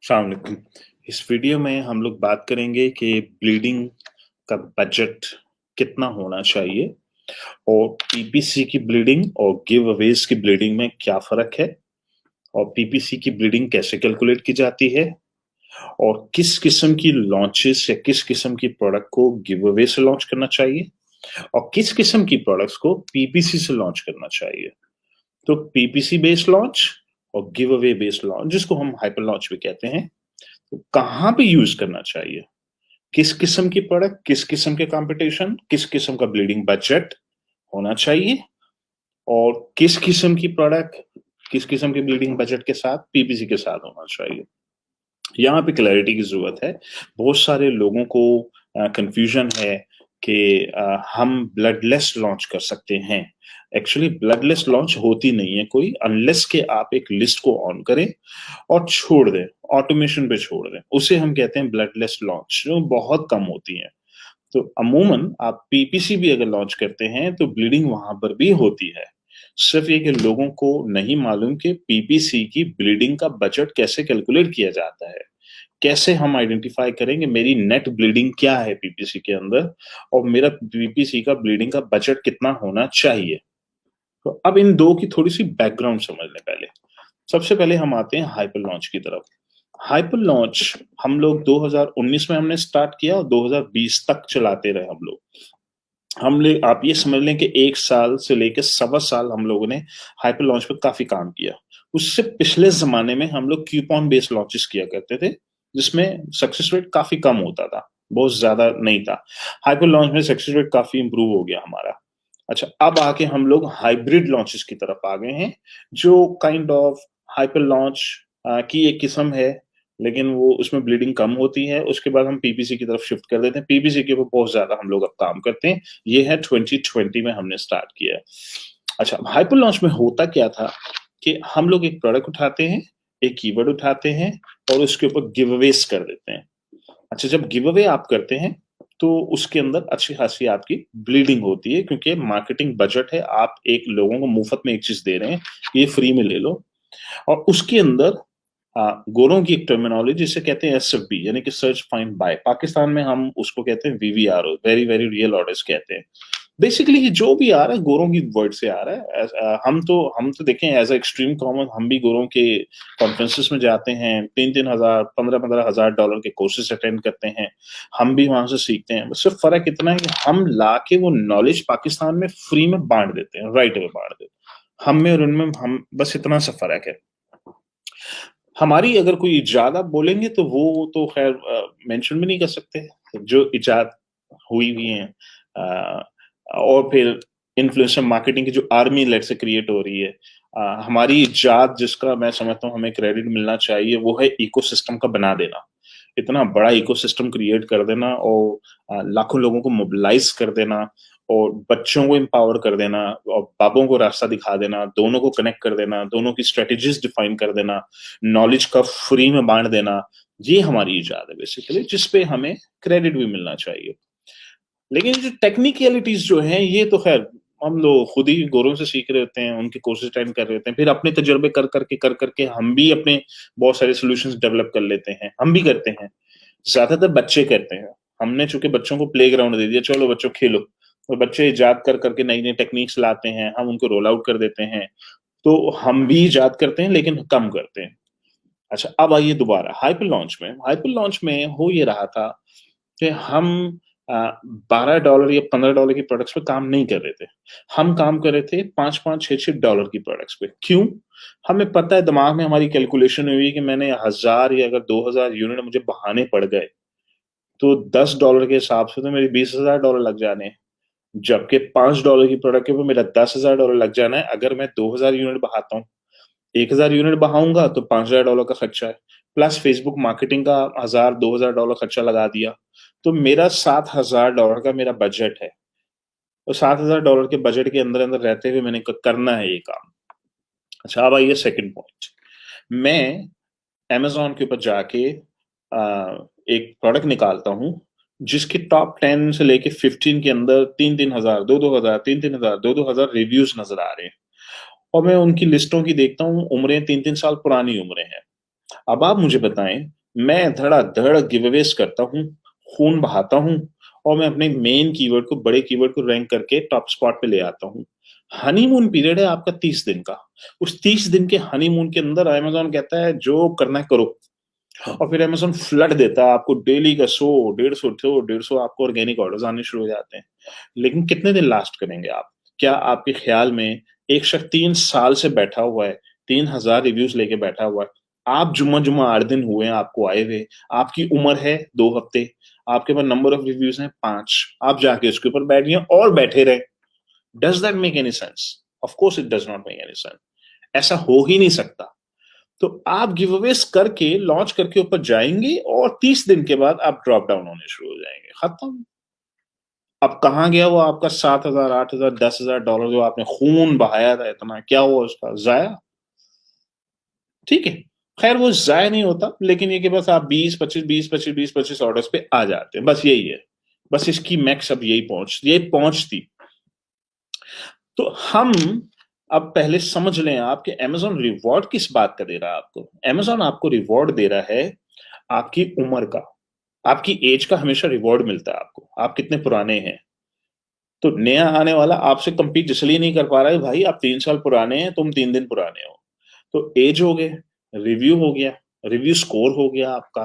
अस्सलाम वालेकुम। इस वीडियो में हम लोग बात करेंगे कि ब्लीडिंग का बजट कितना होना चाहिए और पीपीसी की ब्लीडिंग और गिव अवेज की ब्लीडिंग में क्या फ़र्क है और पीपीसी की ब्लीडिंग कैसे कैलकुलेट की जाती है और किस किस्म की लॉन्चेस या किस किस्म की प्रोडक्ट को गिव अवे से लॉन्च करना चाहिए और किस किस्म की प्रोडक्ट्स को पीपीसी से लॉन्च करना चाहिए। तो पीपीसी बेस्ड लॉन्च और गिव अवे बेस्ड लॉन्च, जिसको हम हाइपर लॉन्च भी कहते हैं, तो कहाँ पे यूज करना चाहिए, किस किस्म की प्रोडक्ट, किस किस्म के कंपटीशन, किस किस्म का ब्लीडिंग बजट होना चाहिए और किस किस्म की प्रोडक्ट किस किस्म के ब्लीडिंग बजट के साथ पीपीसी के साथ होना चाहिए। यहाँ पे क्लैरिटी की जरूरत है। बहुत सारे लोगों को कंफ्यूजन है कि हम ब्लडलेस लॉन्च कर सकते हैं। एक्चुअली ब्लडलेस लॉन्च होती नहीं है कोई, अनलेस के आप एक लिस्ट को ऑन करें और छोड़ दें, ऑटोमेशन पे छोड़ दें, उसे हम कहते हैं ब्लडलेस लॉन्च, जो बहुत कम होती है। तो अमूमन आप पीपीसी भी अगर लॉन्च करते हैं तो ब्लीडिंग वहां पर भी होती है। सिर्फ ये कि लोगों को नहीं मालूम कि पीपीसी की ब्लीडिंग का बजट कैसे कैलकुलेट किया जाता है। कैसे हम आइडेंटिफाई करेंगे मेरी नेट ब्लीडिंग क्या है पीपीसी के अंदर और मेरा पीपीसी का ब्लीडिंग का बजट कितना होना चाहिए। तो अब इन दो की थोड़ी सी बैकग्राउंड समझ लें पहले। सबसे पहले हम आते हैं हाइपर लॉन्च की तरफ। हाइपर लॉन्च हम लोग 2019 में हमने स्टार्ट किया और 2020 तक चलाते रहे हम लोग। आप ये समझ लें कि 1 साल से लेकर सवा साल हम लोगों ने हाइपर लॉन्च पे काफी काम किया। उससे पिछले जमाने में हम लोग कूपन बेस्ड लॉन्चेस किया करते थे, जिसमें सक्सेस रेट काफी कम होता था, बहुत ज्यादा नहीं था। हाइपर लॉन्च में सक्सेस रेट काफी इंप्रूव हो गया हमारा। अच्छा, अब आके हम लोग हाइब्रिड लॉन्चेस की तरफ आ गए हैं, जो काइंड ऑफ हाइपर लॉन्च की एक किस्म है, लेकिन वो उसमें ब्लीडिंग कम होती है। उसके बाद हम पीपीसी की तरफ शिफ्ट कर देते हैं। पीपीसी के ऊपर बहुत ज्यादा हम लोग अब काम करते हैं। ये है 2020 में हमने स्टार्ट किया है। अच्छा, हाइपर लॉन्च में होता क्या था कि हम लोग एक प्रोडक्ट उठाते हैं, एक कीवर्ड उठाते हैं और उसके ऊपर गिव अवेज कर देते हैं। अच्छा, जब गिव अवे आप करते हैं तो उसके अंदर अच्छी खासी आपकी ब्लीडिंग होती है, क्योंकि मार्केटिंग बजट है। आप एक लोगों को मुफ्त में एक चीज दे रहे हैं, ये फ्री में ले लो। और उसके अंदर गोरों की एक टर्मिनोलॉजी जिसे कहते हैं एसएफबी, यानी कि सर्च फाइंड बाय। पाकिस्तान में हम उसको कहते हैं वीवीआरओ, वेरी वेरी रियल ऑर्डर्स कहते हैं। बेसिकली ये जो भी आ रहा है गोरों की वर्ड से आ रहा है। हम तो देखें एज एक्सट्रीम कॉमन, हम भी गोरों के कॉन्फ्रेंसेस में जाते हैं, 3-3 हजार, 15-15 हजार डॉलर के कोर्सेज अटेंड करते हैं। हम भी वहां से सीखते हैं। सिर्फ फर्क इतना है कि हम ला के वो नॉलेज पाकिस्तान में फ्री में बांट देते हैं, राइट अवे बांट देते हैं। हम में और उनमें हम बस इतना सा फर्क है। हमारी अगर कोई इजाद आप बोलेंगे तो वो तो खैर मेंशन भी नहीं कर सकते, जो इजाद हुई हुई है। और फिर इन्फ्लुएंसर मार्केटिंग की जो आर्मी लेट से क्रिएट हो रही है, हमारी इजाद जिसका मैं समझता हूँ हमें क्रेडिट मिलना चाहिए, वो है इकोसिस्टम का बना देना। इतना बड़ा इकोसिस्टम क्रिएट कर देना और लाखों लोगों को मोबिलाइज कर देना और बच्चों को एम्पावर कर देना और बाबों को रास्ता दिखा देना, दोनों को कनेक्ट कर देना, दोनों की स्ट्रेटेजीज डिफाइन कर देना, नॉलेज का फ्री में बांट देना। ये हमारी इजाद है बेसिकली, जिसपे हमें क्रेडिट भी मिलना चाहिए। लेकिन जो टेक्निकलिटीज जो हैं, ये तो खैर हम लोग खुद ही गोरों से सीख रहे होते हैं, उनके कोर्सेज अटेंड कर रहे होते हैं, फिर अपने तजुर्बे कर करके हम भी अपने बहुत सारे सॉल्यूशंस डेवलप कर लेते हैं। हम भी करते हैं, ज्यादातर बच्चे करते हैं। हमने चूंकि बच्चों को प्ले ग्राउंड दे दिया, चलो बच्चों खेलो, और बच्चे इजाद कर करके नई नई टेक्निक्स लाते हैं, हम उनको रोल आउट कर देते हैं। तो हम भी इजाद करते हैं लेकिन कम करते हैं। अच्छा, अब आइए दोबारा हाइपर लॉन्च में। हाइपर लॉन्च में हो ये रहा था कि हम $12 या $15 की प्रोडक्ट्स पे काम नहीं कर रहे थे। हम काम कर रहे थे 5-5, 6-6 डॉलर की प्रोडक्ट्स पे। क्यों? हमें पता है, दिमाग में हमारी कैलकुलेशन हुई कि मैंने 1000 या अगर 2000 यूनिट मुझे बहाने पड़ गए तो $10 के हिसाब से तो मेरे $20,000 लग जाने हैं। जबकि $5 की प्रोडक्ट के ऊपर मेरा $10,000 लग जाना है अगर मैं 2000 यूनिट बहाता हूँ। 1000 यूनिट बहाऊंगा तो $5,000 का खर्चा है, प्लस फेसबुक मार्केटिंग का 1000-2000 डॉलर खर्चा लगा दिया, तो मेरा $7000 का मेरा बजट है। तो $7000 के बजट के अंदर अंदर रहते हुए मैंने करना है ये काम। अच्छा, अब आइए सेकंड पॉइंट। मैं अमेज़न के ऊपर जाके एक प्रोडक्ट निकालता हूँ, जिसके टॉप 10 से लेके 15 के अंदर 3-3 हज़ार, 2-2 हज़ार, 3-3 हज़ार, 2-2 हज़ार रिव्यूज़ नज़र आ रहे हैं। और मैं उनकी लिस्टों की देखता हूँ, उम्रें 3-3 साल पुरानी उम्रें हैं। अब आप मुझे बताएं, मैं धड़ाधड़ गिवअवेज करता हूँ, खून बहाता हूँ, और मैं अपने मेन कीवर्ड को, बड़े कीवर्ड को रैंक करके टॉप स्पॉट पे ले आता हूँ। हनीमून पीरियड है आपका 30 दिन का। उस 30 दिन के हनीमून के अंदर अमेजोन कहता है जो करना है करो, और फिर अमेजोन फ्लड देता है आपको, डेली का 100, 150 आपको ऑर्गेनिक ऑर्डर्स आने शुरू हो जाते हैं। लेकिन कितने दिन लास्ट करेंगे आप? क्या आपके ख्याल में एक शख्स 3 साल से बैठा हुआ है, 3,000 रिव्यूज लेके बैठा हुआ है, आप जुम्मा जुम्मा 8 दिन हुए हैं आपको आए हुए, आपकी उम्र है 2 हफ्ते, आपके पास नंबर ऑफ रिव्यूज हैं 5, आप जाके उसके ऊपर बैठ गए और बैठे रहे? Does that make any sense? Of course it does not make any sense. ऐसा हो ही नहीं सकता। तो आप गिव अवेज करके लॉन्च करके ऊपर जाएंगे और 30 दिन के बाद आप ड्रॉप डाउन होने शुरू हो जाएंगे, खत्म। अब कहाँ गया वो आपका 7,000, 8,000, $10,000 जो आपने खून बहाया था इतना, क्या हुआ उसका? जाया? ठीक है, खैर वो जाया नहीं होता, लेकिन ये कि बस आप 20-25 ऑर्डर्स पे आ जाते हैं, बस यही है। बस इसकी मैक्स अब यही पहुंचती। तो हम अब पहले समझ लें आप कि अमेजोन रिवॉर्ड किस बात का दे रहा है आपको। अमेजोन आपको रिवॉर्ड दे रहा है आपकी उम्र का, आपकी एज का हमेशा रिवॉर्ड मिलता है आपको, आप कितने पुराने हैं। तो नया आने वाला आपसे कंपीट इसलिए नहीं कर पा रहा है, भाई आप 3 साल पुराने हैं, तुम 3 दिन पुराने हो। तो एज हो गए, रिव्यू हो गया, रिव्यू स्कोर हो गया आपका,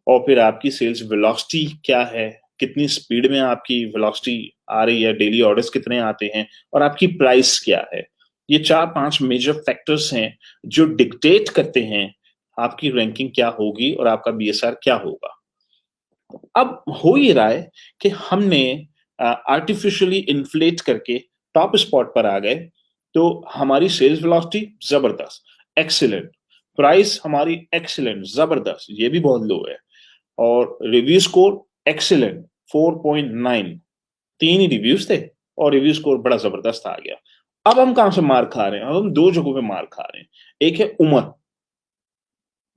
और फिर आपकी सेल्स वेलोसिटी क्या है, कितनी स्पीड में आपकी वेलोसिटी आ रही है, डेली ऑर्डर्स कितने आते हैं, और आपकी प्राइस क्या है। ये 4-5 मेजर फैक्टर्स हैं जो डिक्टेट करते हैं आपकी रैंकिंग क्या होगी और आपका बीएसआर क्या होगा। अब हो ये रहा है कि हमने आर्टिफिशियली इन्फ्लेट करके टॉप स्पॉट पर आ गए, तो हमारी सेल्स वेलोसिटी जबरदस्त, एक्सीलेंट, प्राइस हमारी एक्सीलेंट, जबरदस्त, ये भी बहुत लो है, और रिव्यू स्कोर एक्सीलेंट 4.9, 3 ही रिव्यूज थे और रिव्यू स्कोर बड़ा जबरदस्त आ गया। अब हम कहां से मार खा रहे हैं? अब हम दो जगहों पे मार खा रहे हैं। एक है उम्र,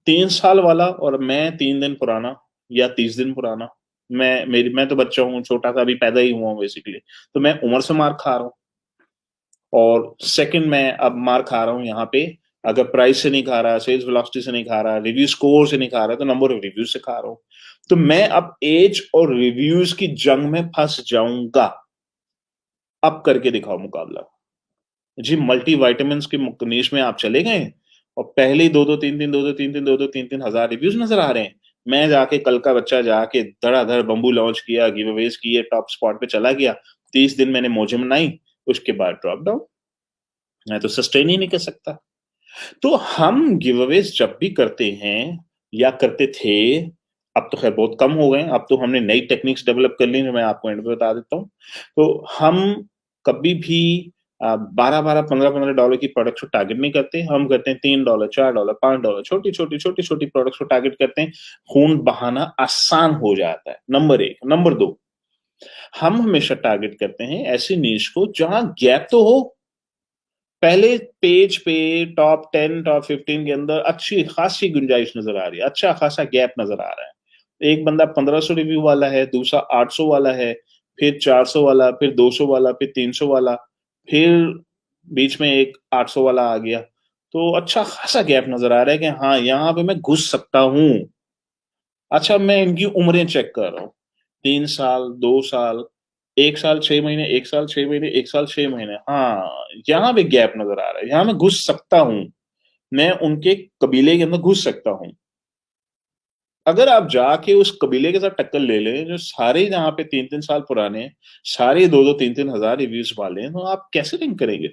3 साल वाला और मैं 3 दिन पुराना या 30 दिन पुराना। मैं तो बच्चा हूँ, छोटा सा, अभी पैदा ही हुआ हूँ बेसिकली, तो मैं उम्र से मार खा रहा हूँ। और सेकंड, मैं अब मार खा रहा हूँ यहाँ पे, अगर प्राइस से नहीं खा रहा, सेल्स वेलोसिटी से नहीं खा रहा, रिव्यू स्कोर से नहीं खा रहा, तो नंबर ऑफ रिव्यूज से खा रहा हूँ। तो मैं अब एज और रिव्यूज की जंग में फंस जाऊंगा। अब करके दिखाओ मुकाबला। जी, मल्टी वाइटामिन की निश में आप चले गए और पहले ही 2-2 3-3, 2-2 3-3, 2-2 3-3 हजार रिव्यूज नजर आ रहे हैं। मैं जाके कल का बच्चा जाके धड़ाधड़ बम्बू लॉन्च किया, गिव अवेज किए, टॉप स्पॉट पे चला गया, 30 दिन मैंने मौजें मनाई, उसके बाद ड्रॉप डाउन। मैं तो सस्टेन ही नहीं कर सकता। तो हम गिव अवेज जब भी करते हैं या करते थे, अब तो खैर बहुत कम हो गए, अब तो हमने नई टेक्निक्स डेवलप कर ली जो मैं आपको एंड पे बता देता हूँ। तो हम कभी भी 12-12, $15-15 की प्रोडक्ट्स को टारगेट नहीं करते, हम करते हैं $3, $4, $5, छोटी छोटी प्रोडक्ट्स को टारगेट करते हैं। खून बहाना आसान हो जाता है, नंबर 1। नंबर 2, हम हमेशा टारगेट करते हैं ऐसी नीश को जहां गैप तो हो। पहले पेज पे टॉप 10, टॉप 15 के अंदर अच्छी खासी गुंजाइश नजर आ रही है, अच्छा खासा गैप नजर आ रहा है। एक बंदा 1500 रिव्यू वाला है, दूसरा 800 वाला है, फिर 400 वाला, फिर 200 वाला, फिर 300 वाला, फिर बीच में एक 800 वाला आ गया। तो अच्छा खासा गैप नजर आ रहा है कि हाँ, यहाँ पे मैं घुस सकता हूँ। अच्छा, मैं इनकी उम्रें चेक कर रहा हूँ, 3 साल, 2 साल, 1 साल 6 महीने, 1 साल 6 महीने, 1 साल 6 महीने, हाँ, यहाँ पे गैप नजर आ रहा है, यहाँ मैं घुस सकता हूँ, मैं उनके कबीले के अंदर घुस सकता हूँ। अगर आप जाके उस कबीले के साथ टक्कर ले लें जो सारे यहाँ पे 3-3 साल पुराने हैं, सारे 2-2 3-3 हजार रिव्यूज वाले हैं, तो आप कैसे रैंक करेंगे?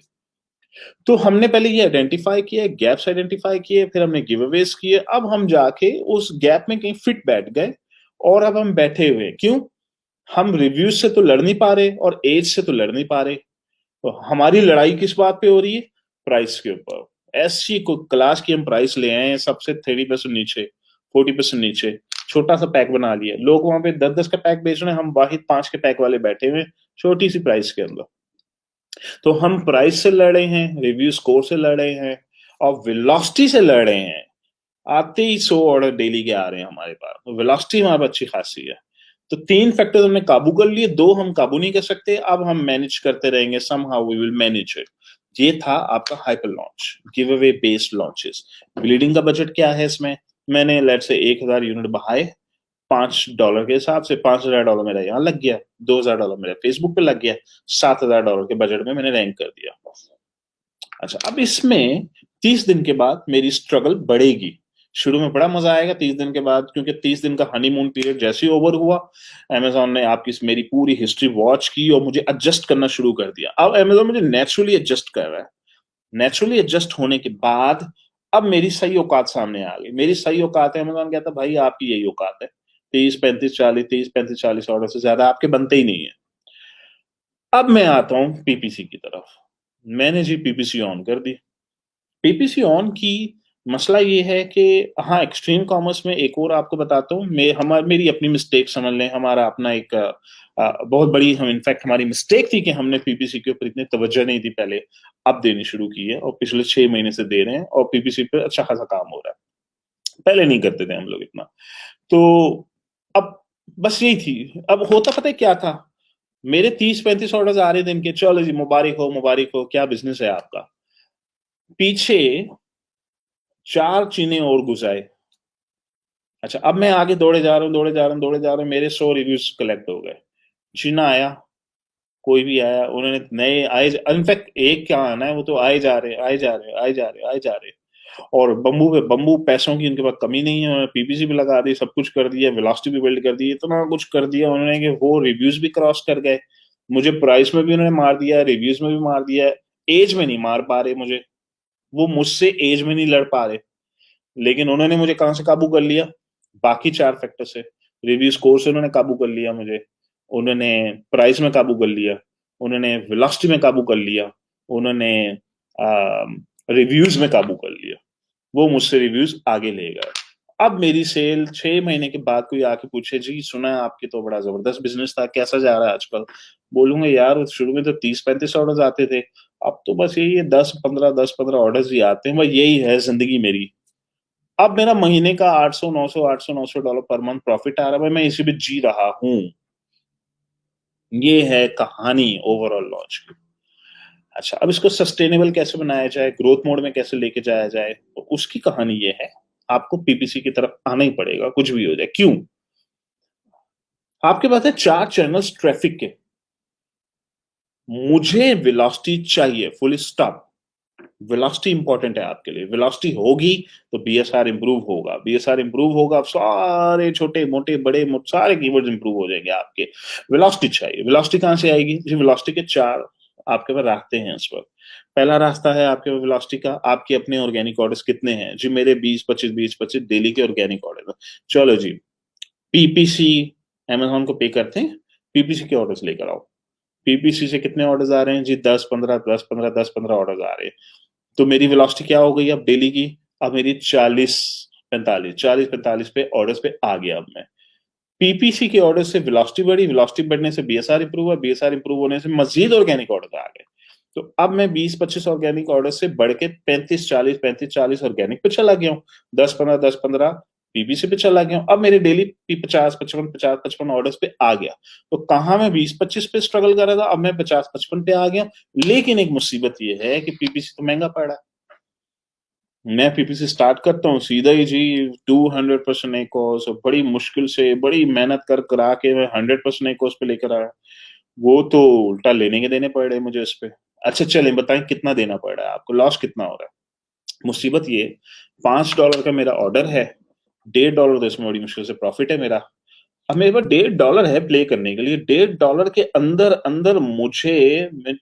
तो हमने पहले ये आइडेंटिफाई किया, गैप्स आइडेंटिफाई किए, फिर हमने गिव अवेज किए, अब हम जाके उस गैप में कहीं फिट बैठ गए, और अब हम बैठे हुए हैं। क्यों? हम रिव्यूज से तो लड़ नहीं पा रहे और एज से तो लड़ नहीं पा रहे, तो हमारी लड़ाई किस बात पे हो रही है? प्राइस के ऊपर। ऐसी को क्लास की हम प्राइस ले आए हैं सबसे 30% नीचे, 40% नीचे, छोटा सा पैक बना लिया, लोग वहां पे 10-10 का पैक बेच रहे हैं, हम वाहिद 5 के पैक वाले बैठे हुए छोटी सी प्राइस के अंदर। तो हम प्राइस से लड़ रहे हैं, रिव्यू स्कोर से लड़ रहे हैं, और वेलोसिटी से लड़ रहे हैं। आते ही 100 ऑर्डर डेली के आ रहे हैं हमारे पास, तो वेलोसिटी हमारे पास अच्छी खासी है। तो 3 फैक्टर हमने काबू कर लिए, 2 हम काबू नहीं कर सकते, अब हम मैनेज करते रहेंगे, somehow we will manage it. ये था आपका hyper launch, giveaway based launches. Bleeding का बजट क्या है इसमें? मैंने लेट से 1000 यूनिट बढ़ाए, $5 के हिसाब से $5000 मेरा यहाँ लग गया, $2000 मेरा फेसबुक पे लग गया, $7000 के बजट में मैंने रैंक कर दिया। अच्छा, अब इसमें 30 दिन के बाद मेरी स्ट्रगल बढ़ेगी। शुरू में बड़ा मजा आएगा 30 दिन के बाद, क्योंकि 30 दिन का हनीमून पीरियड जैसे ही ओवर हुआ, अमेजोन ने आपकी मेरी पूरी हिस्ट्री वॉच की और मुझे एडजस्ट करना शुरू कर दिया। अब अमेजोन मुझे नेचुरली एडजस्ट कर रहा है। नेचुरली एडजस्ट होने के बाद अब मेरी सही औकात सामने आ गई। मेरी सही औकात है, अमेजोन कहता भाई आपकी यही औकात है, 30 35 40 ऑर्डर से ज्यादा आपके बनते ही नहीं है। अब मैं आता हूं पीपीसी की तरफ। मैंने जी पीपीसी ऑन कर दी। पीपीसी ऑन की मसला ये है कि हाँ, एक्सट्रीम कॉमर्स में एक और आपको बताता हूँ, मेरी अपनी मिस्टेक समझ लें, हमारा अपना एक बहुत बड़ी, हम इनफैक्ट हमारी मिस्टेक थी कि हमने पीपीसी के ऊपर इतनी तवज्जो नहीं दी पहले, अब देनी शुरू की है और पिछले 6 महीने से दे रहे हैं और पीपीसी पे अच्छा खासा काम हो रहा है। पहले नहीं करते थे हम लोग इतना। तो अब बस यही थी। अब होता पता है क्या था, मेरे 30 35 ऑर्डर्स आ रहे दिन के, चलो जी मुबारक हो मुबारक हो, क्या बिजनेस है आपका। पीछे 4 चीने और घुसाए। अच्छा, अब मैं आगे दौड़े जा रहा हूँ, दौड़े जा रहा हूँ, दौड़े जा रहा हूँ, मेरे 100 रिव्यूज कलेक्ट हो गए। चीना आया, कोई भी आया, उन्होंने नए आए, इनफैक्ट एक क्या आना है, वो तो आए जा रहे आए जा रहे आए जा रहे आए जा रहे। और बम्बू पे बम्बू, पैसों की उनके पास कमी नहीं है, उन्होंने पीपीसी भी लगा दी, सब कुछ कर दिया, वेलोसिटी भी बिल्ड कर दी, इतना कुछ कर दिया उन्होंने कि वो रिव्यूज भी क्रॉस कर गए। मुझे प्राइस में भी उन्होंने मार दिया, रिव्यूज में भी मार दिया, एज में नहीं मार पा रहे मुझे, वो मुझसे एज में नहीं लड़ पा रहे। लेकिन उन्होंने मुझे कहां से काबू कर लिया? बाकी 4 फैक्टर से। रिव्यू स्कोर से उन्होंने काबू कर लिया मुझे, उन्होंने प्राइस में काबू कर लिया, उन्होंने वेलोसिटी में काबू कर लिया, उन्होंने रिव्यूज में काबू कर लिया। वो मुझसे रिव्यूज आगे ले गए। अब मेरी सेल 6 महीने के बाद कोई आके पूछे जी सुना है आपके तो बड़ा जबरदस्त बिजनेस था, कैसा जा रहा है आजकल? बोलूंगा यार शुरू में तो 30 35 ऑर्डर आते थे, अब तो बस यही है 10 15 ऑर्डर ही आते हैं, भाई यही है जिंदगी मेरी। अब मेरा महीने का 800 900 डॉलर पर मंथ प्रॉफिट आ रहा है, भाई मैं इसी में जी रहा हूं। ये है कहानी ओवरऑल लॉन्च की। अच्छा, अब इसको सस्टेनेबल कैसे बनाया जाए, ग्रोथ मोड में कैसे लेके जाया जाए, तो उसकी कहानी ये है, आपको पीपीसी की तरफ आना ही पड़ेगा, कुछ भी हो जाए। क्यों? आपके पास है 4 चैनल्स ट्रैफिक के, मुझे वेलोसिटी चाहिए, फुल स्टॉप। वेलोसिटी इंपॉर्टेंट है आपके लिए, वेलोसिटी होगी तो बीएसआर इंप्रूव होगा, बीएसआर इंप्रूव होगा, आप सारे छोटे मोटे बड़े मोटे सारे कीवर्ड्स इंप्रूव हो जाएंगे आपके। वेलोसिटी चाहिए। वेलोसिटी कहां से आएगी जी? वेलोसिटी के 4 आपके पास रास्ते हैं इस वक्त। पहला रास्ता है आपके वेलोसिटी का, आपके अपने ऑर्गेनिक ऑर्डर्स कितने हैं जी? मेरे 20 25 डेली के ऑर्गेनिक ऑर्डर। चलो जी, पीपीसी अमेजोन को पे करते हैं, पीपीसी के ऑर्डर्स लेकर आओ। पीपीसी से कितने ऑर्डर्स आ रहे हैं जी? 10 15 ऑर्डर्स आ रहे हैं। तो मेरी वेलोसिटी क्या हो गई अब डेली की? अब मेरी 40 45 पे ऑर्डर्स पे आ गया अब मैं। पीपीसी के ऑर्डर से वेलोसिटी बढ़ी, वेलोसिटी बढ़ने से बीएसआर इंप्रूव हुआ, बीएसआर इंप्रूव होने से मजीद ऑर्गेनिक ऑर्डर आ गए। तो अब मैं 20 25 ऑर्गेनिक ऑर्डर से बढ़ के 35 40 ऑर्गेनिक पे चला गया हूँ, 10 15 पीपीसी पे चला गया हूँ। अब मेरे डेली 50 55 ऑर्डर्स पे आ गया। तो कहाँ मैं 20 25 पे स्ट्रगल कर रहा था, अब मैं 50 55 पे आ गया। लेकिन एक मुसीबत ये है कि पीपीसी तो महंगा पड़ा है। मैं पीपीसी स्टार्ट करता हूँ सीधा ही जी 200% एक कोर्स, और बड़ी मुश्किल से बड़ी मेहनत कर करा के मैं 100% एक कोर्स पे लेकर आया। वो तो उल्टा लेने के देने पड़ रहे मुझे इस पे। अच्छा चलें, बताएं कितना देना पड़ रहा है आपको, लॉस कितना हो रहा है? मुसीबत ये, $5 का मेरा ऑर्डर है, $1.5 तो इसमें बड़ी मुश्किल से प्रॉफिट है मेरा। अब मेरे पास $1.5 है प्ले करने के लिए, $1.5 के अंदर अंदर मुझे, मैं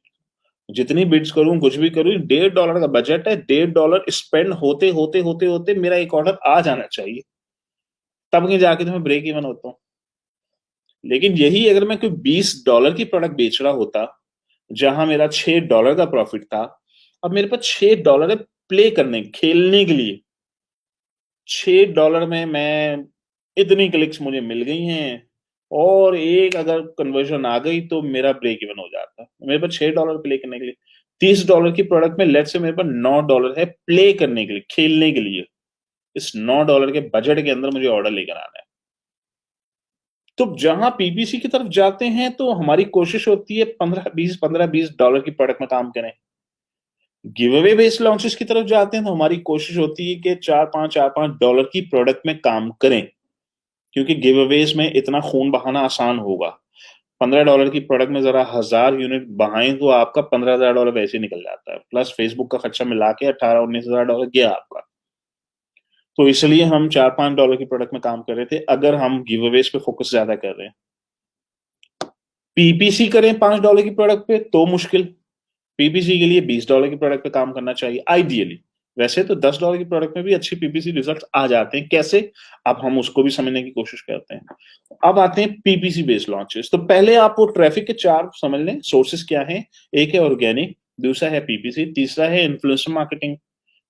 जितनी बिड्स करूं कुछ भी करूं, $1.5 का बजट है, $1.5 स्पेंड होते होते होते होते मेरा एक ऑर्डर आ जाना चाहिए, तब कहीं जाके तो मैं ब्रेक इवन होता हूँ। लेकिन यही अगर मैं कोई $20 की प्रोडक्ट बेच रहा होता, जहां मेरा $6 का प्रॉफिट था, अब मेरे पास $6 है प्ले करने खेलने के लिए। $6 में मैं, इतनी क्लिक्स मुझे मिल गई हैं, और एक अगर कन्वर्जन आ गई तो मेरा ब्रेक इवन हो जाता। मेरे पास $6 प्ले करने के लिए, $30 की प्रोडक्ट में लेट से मेरे पास $9 है प्ले करने के लिए, खेलने के लिए। इस $9 के बजट के अंदर मुझे ऑर्डर लेकर आना है। तो जहां पीपीसी की तरफ जाते हैं तो हमारी कोशिश होती है $15 20 $15 20 की प्रोडक्ट में काम करें। गिव अवे बेस्ड लॉन्चेस की तरफ जाते हैं तो हमारी कोशिश होती है कि $4-5 की प्रोडक्ट में काम करें, क्योंकि गिव अवेज में इतना खून बहाना आसान होगा। $15 की प्रोडक्ट में जरा 1000 यूनिट बहाएं तो आपका $15,000 वैसे निकल जाता है, प्लस फेसबुक का खर्चा मिला के $18-19,000 गया आपका। तो इसलिए हम $4-5 की प्रोडक्ट में काम कर रहे थे। अगर हम गिव अवेज पे फोकस ज्यादा कर रहे हैं, पीपीसी करें $5 की प्रोडक्ट पे तो मुश्किल। पीपीसी के लिए $20 की प्रोडक्ट पे काम करना चाहिए आइडियली। वैसे तो $10 की प्रोडक्ट में भी अच्छी पीपीसी रिजल्ट आ जाते हैं। कैसे? अब हम उसको भी समझने की कोशिश करते हैं। अब आते हैं पीपीसी बेस्ड लॉन्चेस। तो पहले आप वो ट्रैफिक के 4 समझ लें सोर्सेस क्या हैं। एक है ऑर्गेनिक, दूसरा है पीपीसी, तीसरा है इन्फ्लुएंसर मार्केटिंग।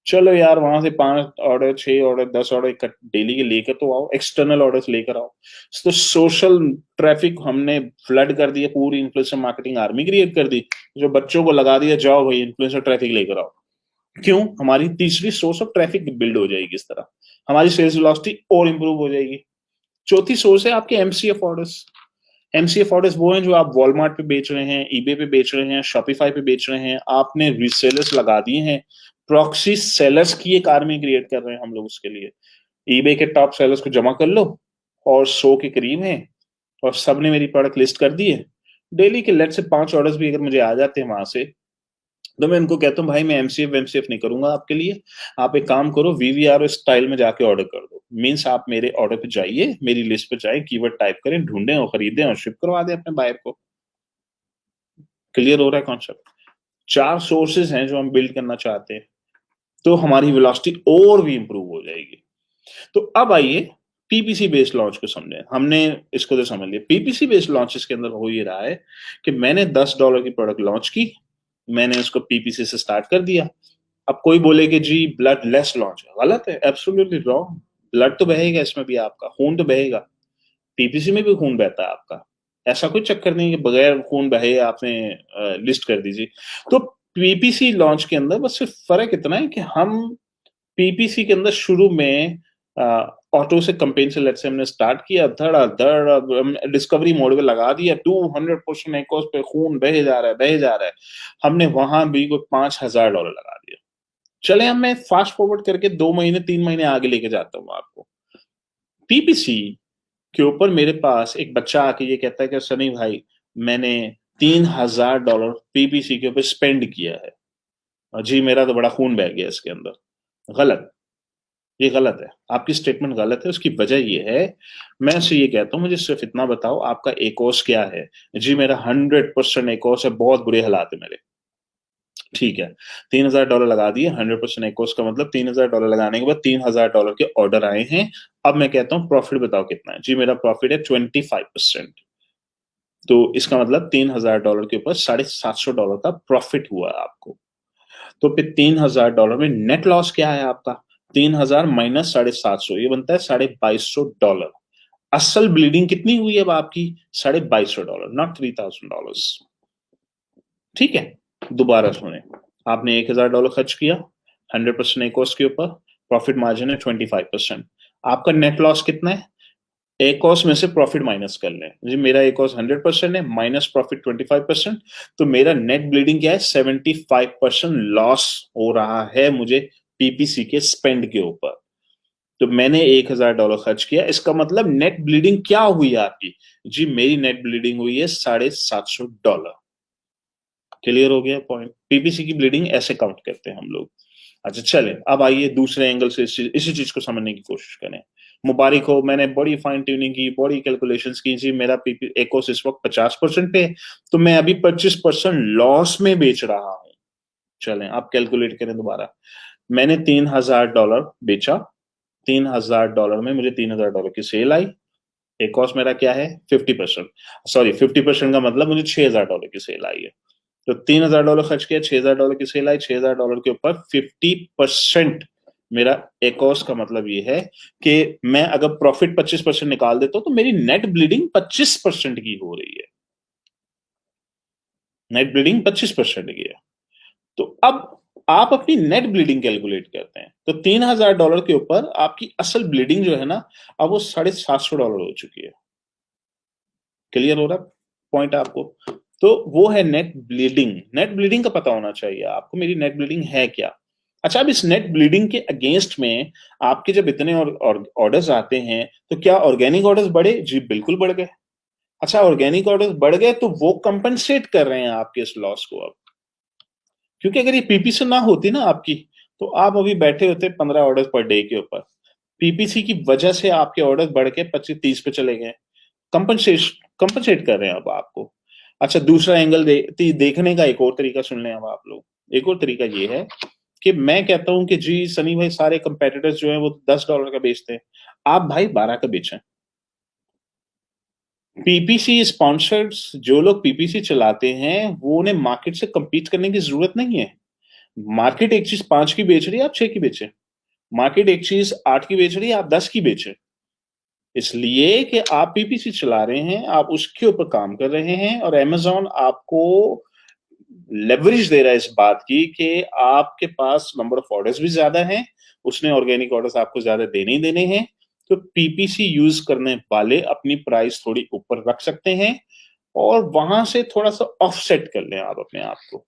चलो यार, वहां से 5 ऑर्डर, 6 ऑर्डर, 10 ऑर्डर डेली के लेकर तो आओ, एक्सटर्नल ऑर्डर्स लेकर आओ। तो सोशल ट्रैफिक हमने फ्लड कर दिया, पूरी इन्फ्लुएंसर मार्केटिंग आर्मी क्रिएट कर दी, जो बच्चों को लगा दिया, जाओ भाई इन्फ्लुएंसर ट्रैफिक लेकर आओ। क्यों? हमारी तीसरी सोर्स ऑफ ट्रैफिक बिल्ड हो जाएगी। इस तरह हमारी सेल्स वेलोसिटी और इंप्रूव हो जाएगी। चौथी सोर्स है आपके एमसीएफ ऑर्डर्स। एमसीएफ ऑर्डर्स वो हैं जो आप वॉलमार्ट पे बेच रहे हैं, ईबे पे बेच रहे हैं, शॉपिफाई पे बेच रहे हैं, आपने रीसेलर्स लगा दिए हैं। प्रॉक्सी सेलर्स की एक आर्मी क्रिएट कर रहे हैं हम लोग उसके लिए। ईबे के टॉप सेलर्स को जमा कर लो और 100 के करीब हैं, और सबने मेरी प्रोडक्ट लिस्ट कर दी है। डेली के लेट से 5 ऑर्डर्स भी अगर मुझे आ जाते हैं वहां से, तो मैं उनको कहता हूँ भाई मैं एमसीएफ नहीं करूंगा आपके लिए, आप एक काम करो, वीवीआर स्टाइल में जाके ऑर्डर कर दो। मीन्स आप मेरे ऑर्डर पे जाइए, मेरी लिस्ट पे जाए, कीवर्ड टाइप करें, ढूंढें और खरीदें और शिप करवा दें अपने बायर को। क्लियर हो रहा है कॉन्सेप्ट? 4 सोर्सेज हैं जो हम बिल्ड करना चाहते हैं, तो हमारी वेलोसिटी और भी इंप्रूव हो जाएगी। तो अब आइए पीपीसी बेस्ड लॉन्च को समझें। हमने इसको तो समझ लिया। पीपीसी बेस्ड लॉन्चेस के अंदर हो ये रहा है कि मैंने $10 की प्रोडक्ट लॉन्च की, मैंने उसको पीपीसी से स्टार्ट कर दिया। अब कोई बोले कि जी ब्लड लेस लॉन्च है, गलत है, एब्सोल्युटली रॉन्ग। ब्लड तो बहेगा इसमें भी, आपका खून तो बहेगा, पीपीसी में भी खून बहता है आपका। ऐसा कोई चक्कर नहीं कि बगैर खून बहे आपने लिस्ट कर दीजिए। तो पीपीसी लॉन्च के अंदर बस सिर्फ फर्क इतना है कि हम पीपीसी के अंदर शुरू में ऑटो से कंपेन से लेट से हमने स्टार्ट किया, धड़ डिस्कवरी मोड पे लगा दिया, 200% एकोस पे खून बहे जा रहा है, बहे जा रहा है। हमने वहां भी कोई $5,000 लगा दिया। चले हम, मैं फास्ट फॉरवर्ड करके 2 महीने 3 महीने आगे लेके जाता हूँ आपको। पीपीसी के ऊपर मेरे पास एक बच्चा आके ये कहता है कि सनी भाई मैंने $3,000 पीपीसी के ऊपर स्पेंड किया है, और जी मेरा तो बड़ा खून बह गया इसके अंदर। गलत, ये गलत है, आपकी स्टेटमेंट गलत है। उसकी वजह ये है, मैं उससे ये कहता हूँ मुझे सिर्फ इतना बताओ आपका एकोस क्या है। जी मेरा 100% एकोस है, बहुत बुरे हालात है मेरे। ठीक है, $3,000 लगा दिए, 100% एकोस का मतलब $3,000 लगाने के बाद $3,000 के ऑर्डर आए हैं। अब मैं कहता हूँ प्रॉफिट बताओ कितना है। जी मेरा प्रॉफिट है 25%। तो इसका मतलब $3,000 के ऊपर $750 का प्रॉफिट हुआ आपको। तो फिर $3,000 में नेट लॉस क्या है आपका? 3,000 माइनस 750, ये बनता है $2,250। असल ब्लीडिंग कितनी हुई है अब आपकी? $2,250, नॉट $3,000। ठीक है, दोबारा सुने, आपने $1,000 खर्च किया 100% एकोस के ऊपर, प्रॉफिट मार्जिन है 25%। आपका नेट लॉस कितना है? एकोस में से प्रॉफिट माइनस कर लें। जी मेरा एकोस 100% है, माइनस प्रॉफिट 25%, तो मेरा नेट ब्लीडिंग क्या है? 75% लॉस हो रहा है मुझे पीपीसी के स्पेंड के ऊपर। तो मैंने $1,000 खर्च किया, इसका मतलब नेट ब्लीडिंग क्या हुई आपकी? जी मेरी नेट ब्लीडिंग हुई है $750। क्लियर हो गया पॉइंट? पीपीसी की ब्लीडिंग ऐसे काउंट करते हैं हम लोग। अच्छा चले, अब आइए दूसरे एंगल से इसी चीज को समझने की कोशिश करें। मुबारक हो, मैंने बड़ी फाइन ट्यूनिंग की, बड़ी कैलकुलेशंस की। जी मेरा पीपी एकोस इस वक्त 50% पे, तो मैं अभी 25% लॉस में बेच रहा हूं। चलें आप कैलकुलेट करें दोबारा। मैंने $3,000 बेचा, $3,000 में मुझे $3,000 की सेल आई। एकोस मेरा क्या है? 50%। सॉरी, 50% का मतलब मुझे $6,000 की सेल आई है। तो $3,000 खर्च किया, $6,000 की सेल आई, $6,000 के ऊपर 50% मेरा एकोस का मतलब ये है कि मैं अगर प्रॉफिट 25% निकाल देता हूं तो मेरी नेट ब्लीडिंग 25% की हो रही है। नेट ब्लीडिंग 25% की है। तो अब आप अपनी नेट ब्लीडिंग कैलकुलेट करते हैं, तो $3,000 के ऊपर आपकी असल ब्लीडिंग जो है ना, अब वो $750 हो चुकी है। क्लियर हो रहा पॉइंट आपको? तो वो है नेट ब्लीडिंग। नेट ब्लीडिंग का पता होना चाहिए आपको, मेरी नेट ब्लीडिंग है क्या। अच्छा, अब इस नेट ब्लीडिंग के अगेंस्ट में आपके जब इतने ऑर्डर्स आते हैं तो क्या ऑर्गेनिक ऑर्डर्स बढ़े? जी बिल्कुल बढ़ गए। अच्छा, ऑर्गेनिक ऑर्डर्स बढ़ गए तो वो कंपनसेट कर रहे हैं आपके इस लॉस को अब, क्योंकि अगर ये पीपीसी ना होती ना आपकी, तो आप अभी बैठे होते 15 ऑर्डर्स पर डे के ऊपर। पीपीसी की वजह से आपके ऑर्डर बढ़ के 25-30 पे चले गए। कंपनसेट कंपनसेट कर रहे हैं अब आपको। अच्छा, दूसरा एंगल देखने का एक और तरीका सुन लें अब आप लोग। एक और तरीका ये है कि मैं कहता हूं कि जी सनी भाई, सारे कंपेटिटर्स जो है वो $10 का बेचते हैं, आप भाई 12 का बेचें। पीपीसी स्पॉन्सर्ड, जो लोग पीपीसी चलाते हैं वो उन्हें मार्केट से compete करने की जरूरत नहीं है। मार्केट एक चीज 5 की बेच रही है, आप 6 की बेचें। मार्केट एक चीज 8 की बेच रही है, आप 10 की बेचें। इसलिए कि आप पीपीसी चला रहे हैं, आप उसके ऊपर काम कर रहे हैं, और अमेजॉन आपको लेवरेज दे रहा है इस बात की कि आपके पास नंबर ऑफ ऑर्डर्स भी ज्यादा हैं, उसने ऑर्गेनिक ऑर्डर्स आपको ज्यादा देने ही देने हैं। तो पीपीसी यूज करने वाले अपनी प्राइस थोड़ी ऊपर रख सकते हैं, और वहां से थोड़ा सा ऑफसेट कर लें आप अपने आप को।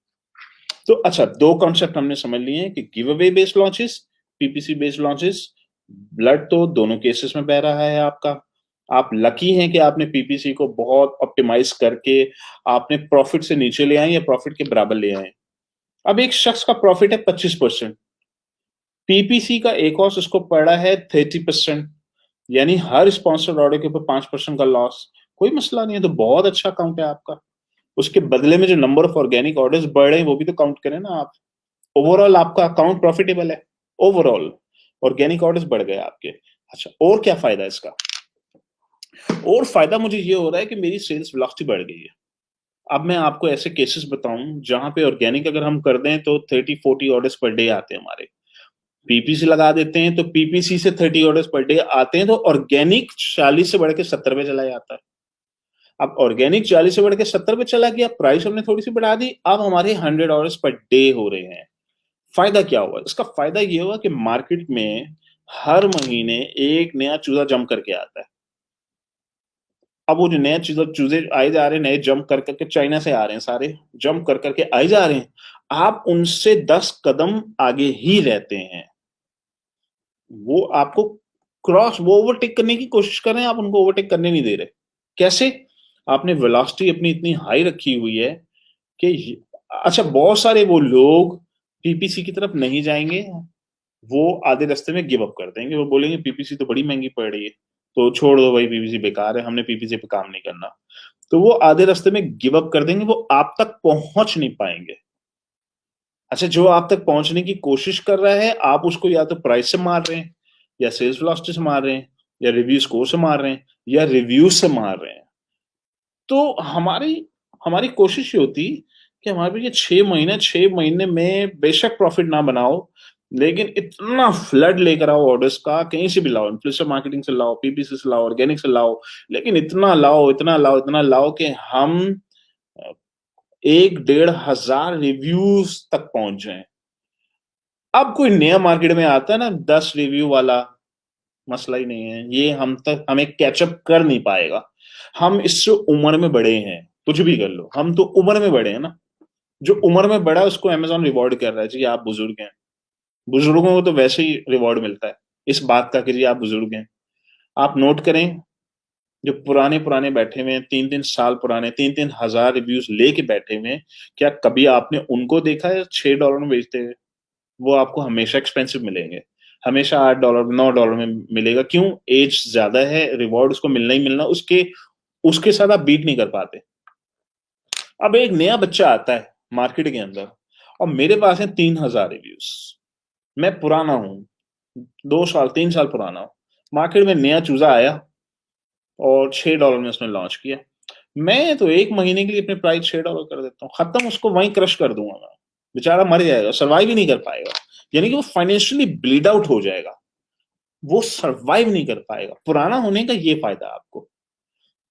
तो अच्छा, दो कॉन्सेप्ट हमने समझ लिए हैं कि give away based launches, PPC based launches. Blood तो दोनों केसेस में बह रहा है आपका। आप लकी हैं कि आपने पीपीसी को बहुत ऑप्टिमाइज करके आपने प्रॉफिट से नीचे ले आए या प्रॉफिट के बराबर ले आए। अब एक शख्स का प्रॉफिट है 25%, पीपीसी का एक और उसको पड़ा है 30%, यानी हर स्पॉन्सर्ड ऑर्डर के ऊपर 5% का लॉस। कोई मसला नहीं है, तो बहुत अच्छा अकाउंट है आपका। उसके बदले में जो नंबर ऑफ ऑर्गेनिक ऑर्डर्स बढ़ रहे हैं वो भी तो काउंट करें ना आप। ओवरऑल आपका अकाउंट प्रॉफिटेबल है। ओवरऑल ऑर्गेनिक ऑर्डर्स बढ़ गए आपके। अच्छा, और क्या फायदा है इसका? और फायदा मुझे ये हो रहा है कि मेरी सेल्स वेलोसिटी बढ़ गई है। अब मैं आपको ऐसे केसेस बताऊं जहां पे ऑर्गेनिक अगर हम कर दें तो 30-40 ऑर्डर्स पर डे आते हैं हमारे। पीपीसी लगा देते हैं तो पीपीसी से 30 ऑर्डर्स पर डे आते हैं, तो ऑर्गेनिक 40 से बढ़ के 70 पे चला जाता है। अब ऑर्गेनिक 40 से बढ़ के 70 पे चला गया, प्राइस हमने थोड़ी सी बढ़ा दी, अब हमारे 100 ऑर्डर्स पर डे हो रहे हैं। फायदा क्या हुआ इसका? फायदा ये हुआ कि मार्केट में हर महीने एक नया चूजा जंप करके आता है। अब वो जो नया चूजा चूजे आए जा रहे हैं, नए जंप कर करके चाइना से आ रहे हैं, सारे जंप कर करके आए जा रहे हैं। आप उनसे 10 कदम आगे ही रहते हैं। वो आपको वो ओवरटेक करने की कोशिश कर रहे हैं, आप उनको ओवरटेक करने नहीं दे रहे। कैसे? आपने वेलोसिटी अपनी इतनी हाई रखी हुई है कि अच्छा, बहुत सारे वो लोग पीपीसी की तरफ नहीं जाएंगे, वो आधे रास्ते में गिव अप कर देंगे। वो बोलेंगे पीपीसी तो बड़ी महंगी पड़ रही है, तो छोड़ दो भाई, पीपीसी बेकार है, हमने पीपीसी पे काम नहीं करना। तो वो आधे रास्ते में गिव अप कर देंगे, वो आप तक पहुंच नहीं पाएंगे। अच्छा, जो आप तक पहुंचने की कोशिश कर रहा है, आप उसको या तो प्राइस से मार रहे हैं, या सेल्स वेलोसिटी से मार रहे हैं, या रिव्यू स्कोर से मार रहे हैं, या रिव्यू से मार रहे हैं। तो हमारी हमारी कोशिश ये होती कि हमारे ये 6 महीने में बेशक प्रॉफिट ना बनाओ, लेकिन इतना फ्लड लेकर आओ ऑर्डर्स का, कहीं से भी लाओ, इन्फ्लुएंसर मार्केटिंग से लाओ, पीपीसी से लाओ, ऑर्गेनिक से लाओ, लेकिन इतना लाओ, इतना लाओ, इतना लाओ कि हम 1-1.5 हजार रिव्यूज तक पहुंच जाएं। अब कोई नया मार्केट में आता है ना 10 रिव्यू वाला, मसला ही नहीं है, ये हम तक हमें कैचअप कर नहीं पाएगा। हम इससे उम्र में बड़े हैं, कुछ भी कर लो, हम तो उम्र में बड़े हैं ना। जो उम्र में बड़ा है उसको अमेजोन रिवॉर्ड कर रहा है जी, आप बुजुर्ग हैं। बुजुर्गों को तो वैसे ही रिवॉर्ड मिलता है इस बात का कि जी आप बुजुर्ग हैं। आप नोट करें, जो पुराने पुराने बैठे हुए हैं, 3-3 साल पुराने, 3-3 हजार रिव्यूज लेके बैठे हुए हैं, क्या कभी आपने उनको देखा है $6 में बेचते हुए? वो आपको हमेशा एक्सपेंसिव मिलेंगे, हमेशा $8 $9 में मिलेगा। क्यों? एज ज्यादा है, रिवॉर्ड उसको मिलना ही मिलना, उसके उसके साथ आप बीट नहीं कर पाते। अब एक नया बच्चा आता है मार्केट के अंदर, और मेरे पास है 3,000 रिव्यूज, मैं पुराना हूं, 2 साल 3 साल पुराना हूं, मार्केट में नया चूजा आया और $6 में उसने लॉन्च किया। मैं तो एक महीने के लिए अपने प्राइस $6 कर देता हूँ, खत्म, उसको वहीं क्रश कर दूंगा मैं। बेचारा मर जाएगा, सर्वाइव ही नहीं कर पाएगा, यानी कि वो फाइनेंशियली ब्लीड आउट हो जाएगा, वो सर्वाइव नहीं कर पाएगा। पुराना होने का ये फायदा आपको।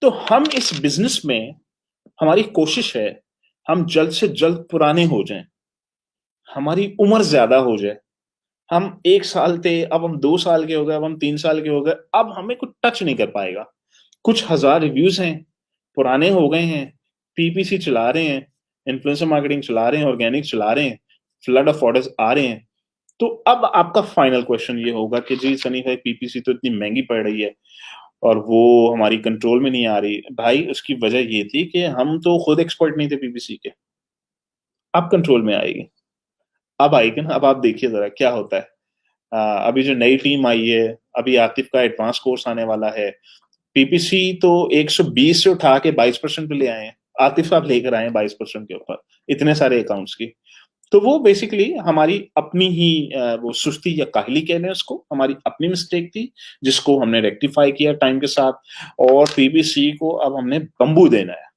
तो हम इस बिजनेस में, हमारी कोशिश है हम जल्द से जल्द पुराने हो जाएं, हमारी उम्र ज्यादा हो जाए। हम 1 साल थे, अब हम 2 साल के हो गए, अब हम 3 साल के हो गए, अब हमें कुछ टच नहीं कर पाएगा। कुछ हजार रिव्यूज हैं, पुराने हो गए हैं, पीपीसी चला रहे हैं, इन्फ्लुएंसर मार्केटिंग चला रहे हैं, ऑर्गेनिक चला रहे हैं, फ्लड ऑफ ऑर्डर्स आ रहे हैं, तो अब आपका फाइनल क्वेश्चन ये होगा कि जी सनी भाई पीपीसी तो इतनी महंगी पड़ रही है और वो हमारी कंट्रोल में नहीं आ रही। भाई उसकी वजह ये थी कि हम तो खुद एक्सपर्ट नहीं थे पीपीसी के। अब कंट्रोल में आएगी, अब आएगी ना। अब आप देखिए जरा क्या होता है। अभी जो नई टीम आई है, अभी आतिफ का एडवांस कोर्स आने वाला है। पीपीसी तो 120 से उठा के 22% पे ले आए हैं। आतिफ आप लेकर आए हैं 22% के ऊपर इतने सारे अकाउंट्स की। तो वो बेसिकली हमारी अपनी ही वो सुस्ती या काहली कह लें उसको, हमारी अपनी मिस्टेक थी जिसको हमने रेक्टिफाई किया टाइम के साथ। और पीबीसी को अब हमने बम्बू देना है।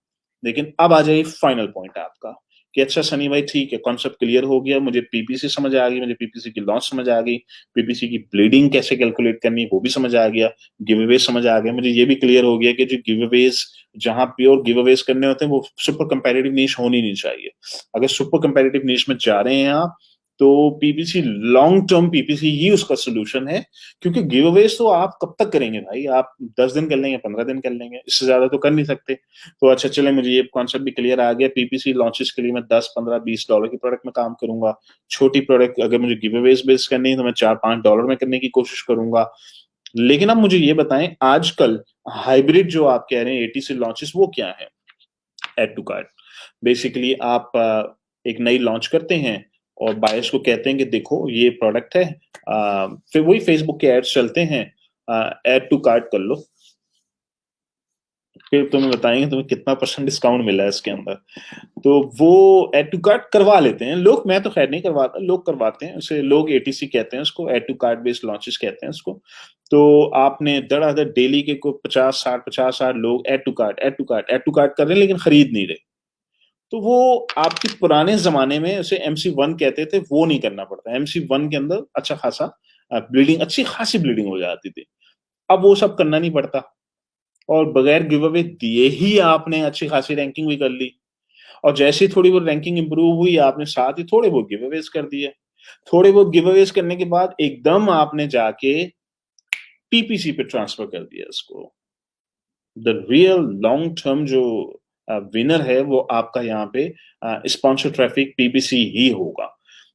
लेकिन अब आ जाए फाइनल पॉइंट आपका कि अच्छा सनी भाई ठीक है, कॉन्सेप्ट क्लियर हो गया, मुझे पीपीसी समझ आ गई, मुझे पीपीसी की लॉन्च समझ आ गई, पीपीसी की ब्लीडिंग कैसे कैलकुलेट करनी है वो भी समझ आ गया, गिव अवेज समझ आ गया, मुझे ये भी क्लियर हो गया कि जो गिव अवेज जहां प्योर गिव अवेज करने होते हैं वो सुपर कंपेटिटिव नीश होनी नहीं चाहिए। अगर सुपर कंपेटिटिव नीश में जा रहे हैं आप तो पीपीसी लॉन्ग टर्म पीपीसी ही उसका सोल्यूशन है। क्योंकि गिव अवेज तो आप कब तक करेंगे भाई, आप 10 दिन कर लेंगे, 15 दिन कर लेंगे, इससे ज्यादा तो कर नहीं सकते। तो अच्छा चले, मुझे ये कॉन्सेप्ट भी क्लियर आ गया, पीपीसी लॉन्चेस के लिए मैं 10 15 20 डॉलर की प्रोडक्ट में काम करूंगा। छोटी प्रोडक्ट अगर मुझे गिव अवेज बेस करनी है तो मैं 4 5 डॉलर में करने की कोशिश करूंगा। लेकिन अब मुझे ये बताएं, आजकल हाइब्रिड जो आप कह रहे हैं एटीसी लॉन्चेस वो क्या है? Add to cart. बेसिकली आप एक नई लॉन्च करते हैं और बायर्स को कहते हैं कि देखो ये प्रोडक्ट है, फिर वही फेसबुक के एड्स चलते हैं, एड टू कार्ट कर लो, फिर तुम्हें बताएंगे तुम्हें कितना % डिस्काउंट मिला है इसके अंदर। तो वो एड टू कार्ट करवा लेते हैं लोग, मैं तो खैर नहीं करवाता, लोग करवाते हैं उसे, लोग एटीसी कहते हैं उसको, add to cart based launches कहते हैं उसको। तो आपने धड़ाधड़ डेली के को 50 60 लोग add to cart add to cart add to cart कर रहे हैं लेकिन खरीद नहीं रहे। तो वो आपके पुराने जमाने में उसे MC1 कहते थे, वो नहीं करना पड़ता। MC1 के अंदर अच्छा खासा ब्लीडिंग, अच्छी खासी ब्लीडिंग हो जाती थी। अब वो सब करना नहीं पड़ता और बगैर गिव अवे दिए ही आपने अच्छी खासी रैंकिंग भी कर ली। और जैसे ही थोड़ी बहुत रैंकिंग इंप्रूव हुई आपने साथ ही थोड़े बहुत गिव अवेज कर दिए। थोड़े बहुत गिव अवेज करने के बाद एकदम आपने जाके पीपीसी पे ट्रांसफर कर दिया इसको। द रियल लॉन्ग टर्म जो विनर है वो आपका यहाँ पे स्पॉन्सर ट्रैफिक पीपीसी ही होगा।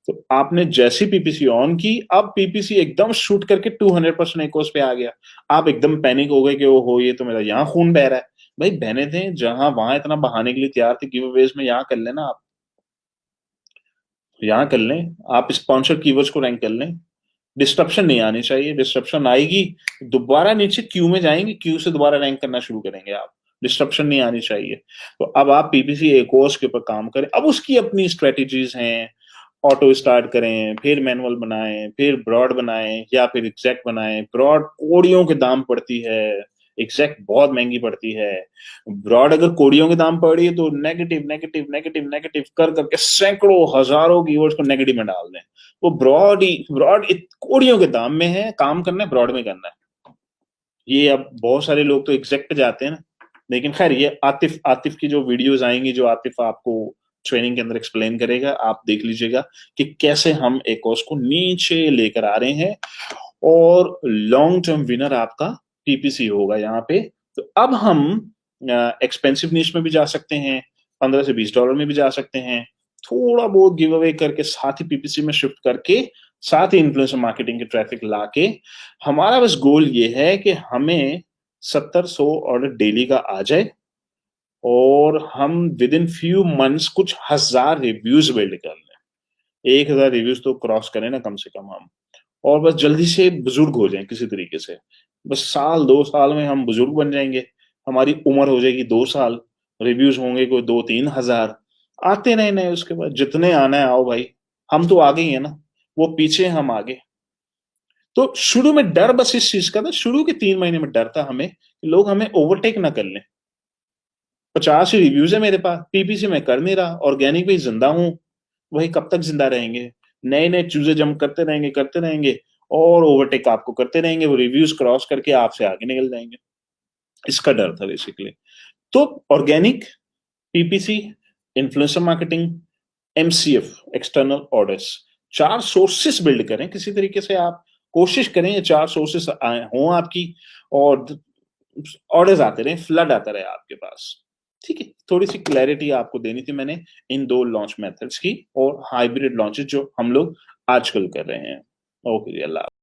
तो आपने जैसी पीपीसी ऑन की, अब पीपीसी एकदम शूट करके 200% एकोस पे आ गया। आप एकदम पैनिक हो गए कि ओ हो ये तो मेरा यहाँ खून बह रहा है। भाई बहने थे जहां, वहां इतना बहाने के लिए तैयार थे गिव अवेज में, यहाँ कर लेना आप, यहाँ कर लें। आप स्पॉन्सर कीवर्ड्स को रैंक कर लें। डिस्ट्रप्शन नहीं आनी चाहिए, डिस्ट्रप्शन आएगी दोबारा नीचे क्यू में जाएंगे, क्यू से दोबारा रैंक करना शुरू करेंगे आप। डिस्ट्रप्शन नहीं आनी चाहिए। तो अब आप पीपीसी एकोस के ऊपर काम करें, अब उसकी अपनी स्ट्रेटेजीज हैं। ऑटो स्टार्ट करें, फिर मैनुअल बनाएं, फिर ब्रॉड बनाएं या फिर एग्जैक्ट बनाएं। ब्रॉड कोड़ियों के दाम पड़ती है, एग्जैक्ट बहुत महंगी पड़ती है। ब्रॉड अगर कोड़ियों के दाम पड़ रही है तो नेगेटिव नेगेटिव नेगेटिव नेगेटिव कर करके सैकड़ों हजारों कीवर्ड्स को नेगेटिव में डाल दें। वो ब्रॉड ही ब्रॉड कोड़ियों के दाम में है, काम करना है ब्रॉड में करना है। ये अब बहुत सारे लोग तो एग्जैक्ट पे जाते हैं ना। लेकिन खैर ये आतिफ आतिफ की जो वीडियोस आएंगी, जो आतिफ आपको ट्रेनिंग के अंदर एक्सप्लेन करेगा, आप देख लीजिएगा कि कैसे हम एकोस को नीचे लेकर आ रहे हैं और लॉन्ग टर्म विनर आपका पीपीसी होगा यहाँ पे। तो अब हम एक्सपेंसिव नीश में भी जा सकते हैं, 15 से 20 डॉलर में भी जा सकते हैं, थोड़ा बहुत गिव अवे करके साथ ही पीपीसी में शिफ्ट करके साथ ही इन्फ्लुएंसर मार्केटिंग की ट्रैफिक लाके। हमारा बस गोल ये है कि हमें 70 100 ऑर्डर डेली का आ जाए और हम विद इन फ्यू मंथ्स कुछ हजार रिव्यूज बिल्ड कर लें। 1000 रिव्यूज तो क्रॉस करें ना कम से कम हम, और बस जल्दी से बुजुर्ग हो जाएं किसी तरीके से। बस 1 2 साल में हम बुजुर्ग बन जाएंगे, हमारी उम्र हो जाएगी 2 साल, रिव्यूज होंगे कोई 2 3 हजार, आते रहे नए, उसके बाद जितने आना है आओ भाई। हम तो आगे ही है ना, वो पीछे, हम आगे। तो शुरू में डर बस इस चीज का था, शुरू के 3 महीने में डर था हमें कि लोग हमें ओवरटेक ना कर लें। 50 ही रिव्यूज है मेरे पास, पीपीसी में कर नहीं रहा, ऑर्गेनिक भी जिंदा हूं, वही कब तक जिंदा रहेंगे? नए नए चूजे जंप करते रहेंगे और ओवरटेक आपको करते रहेंगे, वो रिव्यूज क्रॉस करके आपसे आगे निकल जाएंगे। इसका डर था बेसिकली। तो organic, PPC, influencer marketing, MCF, external orders, 4 sources build करें किसी तरीके से। आप कोशिश करें ये 4 सोर्सेस हों आपकी, और ऑर्डर्स आते रहे, फ्लड आता रहे आपके पास। ठीक है, थोड़ी सी क्लैरिटी आपको देनी थी मैंने इन 2 लॉन्च मेथड्स की और हाइब्रिड लॉन्चेस जो हम लोग आजकल कर रहे हैं। ओके जी, अल्लाह